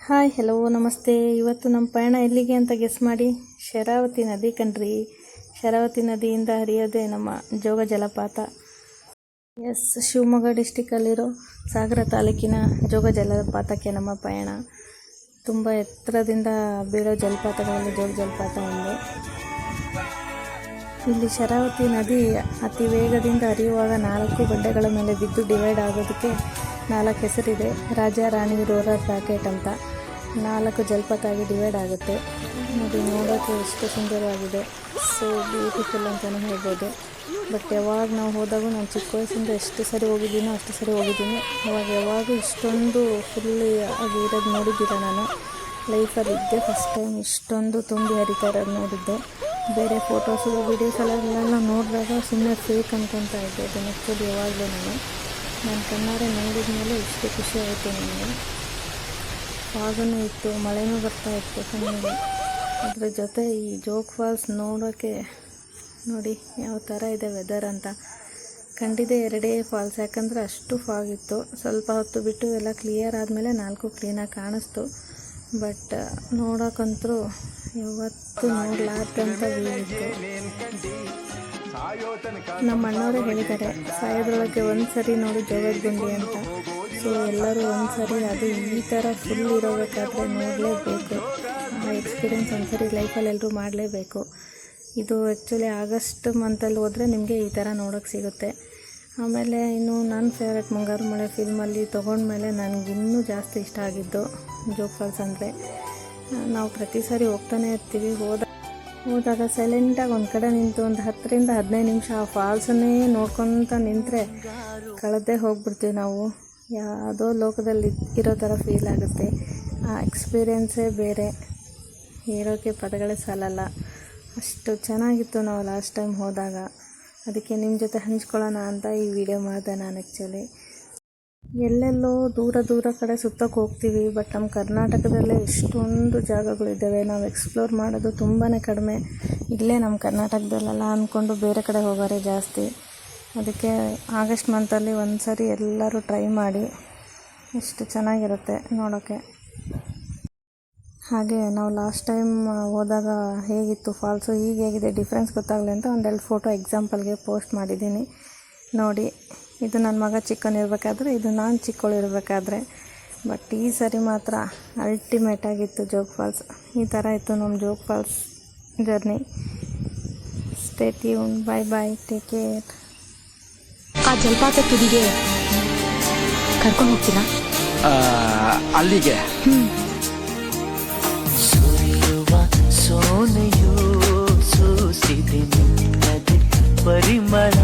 Hi hello ನಮಸ್ತೆ. ಇವತ್ತು ನಮ್ಮ ಪಯಣ ಎಲ್ಲಿಗೆ ಅಂತ ಗೆಸ್ ಮಾಡಿ. ಶರಾವತಿ ನದಿ ಕಣ್ರಿ. ಶರಾವತಿ ನದಿಯಿಂದ ಹರಿಯೋದೇ ನಮ್ಮ ಜೋಗ ಜಲಪಾತ. ಎಸ್, ಶಿವಮೊಗ್ಗ ಡಿಸ್ಟಿಕಲ್ಲಿರೋ ಸಾಗರ ತಾಲೂಕಿನ ಜೋಗ ಜಲಪಾತಕ್ಕೆ ನಮ್ಮ ಪಯಣ. ತುಂಬ ಎತ್ತರದಿಂದ ಬೀಳೋ ಜಲಪಾತಗಳಲ್ಲಿ ಜೋಗ ಜಲಪಾತ ಒಂದು. ಇಲ್ಲಿ ಶರಾವತಿ ನದಿ ಅತಿ ವೇಗದಿಂದ ಹರಿಯುವಾಗ 4 ಬಂಡೆಗಳ ಮೇಲೆ ಬಿದ್ದು ಡಿವೈಡ್ ಆಗೋದಕ್ಕೆ 4 ಹೆಸರಿದೆ. ರಾಜ ರಾಣಿ ರೋರರ್ ಪ್ಯಾಕೆಟ್ ಅಂತ 4 ಜಲಪಾತ ಆಗಿ ಡಿವೈಡ್ ಆಗುತ್ತೆ. ನೋಡಿ, ನೋಡೋಕ್ಕೆ ಎಷ್ಟು ಸುಂದರವಾಗಿದೆ. ಸೊ ಬ್ಯೂಟಿಫುಲ್ ಅಂತಲೇ ಹೇಳ್ಬೋದು. ಬಟ್ ಯಾವಾಗ ನಾವು ಹೋದಾಗೂ ನಾನು ಚಿಕ್ಕ ವಯಸ್ಸಿಂದ ಎಷ್ಟು ಸರಿ ಹೋಗಿದ್ದೀನೋ ಅಷ್ಟು ಸರಿ ಹೋಗಿದ್ದೀನಿ. ಅವಾಗ ಯಾವಾಗೂ ಇಷ್ಟೊಂದು ಫುಲ್ಲಿ ಆಗಿ ಇರೋದು ನೋಡಿದ್ದೀರ ನಾನು ಲೈಫಲ್ಲಿ. ಇದ್ದೆ ಫಸ್ಟ್ ಟೈಮ್ ಇಷ್ಟೊಂದು ತುಂಬಿ ಹರಿತಾ ಇರೋದು ನೋಡಿದ್ದೆ. ಬೇರೆ ಫೋಟೋಸು ವೀಡಿಯೋಸಲ್ಲೆಲ್ಲ ನೋಡಿದಾಗ ಸುಮ್ಮನೆ ಫೇಕ್ ಅಂದ್ಕೊತಾ ಇದ್ದೆ. ಅದನ್ನು ಆ್ಯಕ್ಚುಲಿ ಯಾವಾಗಲೂ ನಾನು ಕಣ್ಣಾರೆ ನೋಡಿದ ಮೇಲೆ ಇಷ್ಟು ಖುಷಿ ಆಯಿತು ನನಗೆ. ಆಗನೂ ಇತ್ತು, ಮಳೆನೂ ಬರ್ತಾ ಇತ್ತು ಕಣ್ಣಿಗೆ. ಅದ್ರ ಜೊತೆ ಈ ಜೋಗ್ ಫಾಲ್ಸ್ ನೋಡೋಕ್ಕೆ ನೋಡಿ ಯಾವ ಥರ ಇದೆ ವೆದರ್ ಅಂತ. ಕಂಡಿದೆ 2 ಫಾಲ್ಸ್, ಯಾಕಂದರೆ ಅಷ್ಟು ಫಾಗ್ ಇತ್ತು. ಸ್ವಲ್ಪ ಹೊತ್ತು ಬಿಟ್ಟು ಎಲ್ಲ ಕ್ಲಿಯರ್ ಆದಮೇಲೆ 4 ಕ್ಲೀನಾಗಿ ಕಾಣಿಸ್ತು. ಬಟ್ ನೋಡೋಕ್ಕಂತೂ ಯಾವತ್ತೂ ನೋಡಲಾರ್ದಂಥ ವ್ಯೂ ಇತ್ತು. ನಮ್ಮ ಅಣ್ಣವರೇ ಹೇಳಿದ್ದಾರೆ, ಸಾಯೋದ್ರೊಳಗೆ ಒಂದು ಸರಿ ನೋಡಿ ಜೋಗದ ಗುಂಡಿ ಅಂತ. ಸೊ ಎಲ್ಲರೂ ಒಂದು ಸರಿ ಅದು ಈ ಥರ ಫುಲ್ ಇರೋಬೇಕಾದ್ರೆ ನೋಡಲೇಬೇಕು. ಆ ಎಕ್ಸ್ಪೀರಿಯೆನ್ಸ್ ಒಂದು ಸರಿ ಲೈಫಲ್ಲಿ ಎಲ್ಲರೂ ಮಾಡಲೇಬೇಕು. ಇದು ಆ್ಯಕ್ಚುಲಿ ಆಗಸ್ಟ್ ಮಂತಲ್ಲಿ ಹೋದರೆ ನಿಮಗೆ ಈ ಥರ ನೋಡೋಕ್ಕೆ ಸಿಗುತ್ತೆ. ಆಮೇಲೆ ಇನ್ನು ನನ್ನ ಫೇವ್ರೆಟ್ ಮುಂಗಾರು ಮಳೆ ಫಿಲ್ಮಲ್ಲಿ ತೊಗೊಂಡ್ಮೇಲೆ ನನಗಿನ್ನೂ ಜಾಸ್ತಿ ಇಷ್ಟ ಆಗಿದ್ದು ಜೋಗ್ ಫಾಲ್ಸ್ ಅಂದರೆ. ನಾವು ಪ್ರತಿ ಸಾರಿ ಹೋಗ್ತಾನೆ ಇರ್ತೀವಿ. ಹೋದಾಗ ಸೈಲೆಂಟಾಗಿ ಒಂದು ಕಡೆ ನಿಂತು ಒಂದು 10ರಿಂದ 15 ನಿಮಿಷ ಆ ಫಾಲ್ಸನ್ನೇ ನೋಡ್ಕೊತ ನಿಂತರೆ ಕಳೆದೇ ಹೋಗ್ಬಿಡ್ತೀವಿ ನಾವು. ಯಾವುದೋ ಲೋಕದಲ್ಲಿ ಇರೋ ಥರ ಫೀಲ್ ಆಗುತ್ತೆ. ಆ ಎಕ್ಸ್ಪೀರಿಯೆನ್ಸೇ ಬೇರೆ, ಹೇಳೋಕ್ಕೆ ಪದಗಳೇ ಸಾಲಲ್ಲ. ಅಷ್ಟು ಚೆನ್ನಾಗಿತ್ತು ನಾವು ಲಾಸ್ಟ್ ಟೈಮ್ ಹೋದಾಗ. ಅದಕ್ಕೆ ನಿಮ್ಮ ಜೊತೆ ಹಂಚ್ಕೊಳ್ಳೋಣ ಅಂತ ಈ ವಿಡಿಯೋ ಮಾಡಿದೆ ನಾನು. ಆ್ಯಕ್ಚುಲಿ ಎಲ್ಲೆಲ್ಲೋ ದೂರ ಕಡೆ ಸುತ್ತಕ್ಕೆ ಹೋಗ್ತೀವಿ, ಬಟ್ ನಮ್ಮ ಕರ್ನಾಟಕದಲ್ಲೇ ಇಷ್ಟೊಂದು ಜಾಗಗಳಿದ್ದಾವೆ. ನಾವು ಎಕ್ಸ್ಪ್ಲೋರ್ ಮಾಡೋದು ತುಂಬಾ ಕಡಿಮೆ. ಇಲ್ಲೇ ನಮ್ಮ ಕರ್ನಾಟಕದಲ್ಲೆಲ್ಲ ಅಂದ್ಕೊಂಡು ಬೇರೆ ಕಡೆ ಹೋಗೋರೆ ಜಾಸ್ತಿ. ಅದಕ್ಕೆ ಆಗಸ್ಟ್ ಮಂತಲ್ಲಿ ಒಂದು ಸರಿ ಎಲ್ಲರೂ ಟ್ರೈ ಮಾಡಿ, ಎಷ್ಟು ಚೆನ್ನಾಗಿರುತ್ತೆ ನೋಡೋಕ್ಕೆ. ಹಾಗೆ ನಾವು ಲಾಸ್ಟ್ ಟೈಮ್ ಹೋದಾಗ ಹೇಗಿತ್ತು ಫಾಲ್ಸು, ಈಗ ಹೇಗಿದೆ ಡಿಫ್ರೆನ್ಸ್ ಗೊತ್ತಾಗಲಿ ಅಂತ 1-2 ಫೋಟೋ ಎಕ್ಸಾಂಪಲ್ಗೆ ಪೋಸ್ಟ್ ಮಾಡಿದ್ದೀನಿ ನೋಡಿ. ಇದು ನನ್ನ ಮಗ ಚಿಕ್ಕವನಿರ್ಬೇಕಾದ್ರೆ, ಇದು ನಾನು ಚಿಕ್ಕವಳಿರ್ಬೇಕಾದ್ರೆ. ಬಟ್ ಈ ಸರಿ ಮಾತ್ರ ಅಲ್ಟಿಮೇಟ್ ಆಗಿತ್ತು ಜೋಗ್ ಫಾಲ್ಸ್. ಈ ಥರ ಇತ್ತು ನಮ್ಮ Jog falls journey. Stay tune, bye, take care. ಆ ಜಲಪಾತ ತುದಿಗೆ ಕರ್ಕೊಂಡು ಹೋಗ್ತೀರಾ? ಅಲ್ಲಿಗೆ ಸುರಿಯುವ ಸೋನೆಯು ಸೂಸಿದೆ ನಿನ್ನದೆ ಪರಿಮಳ.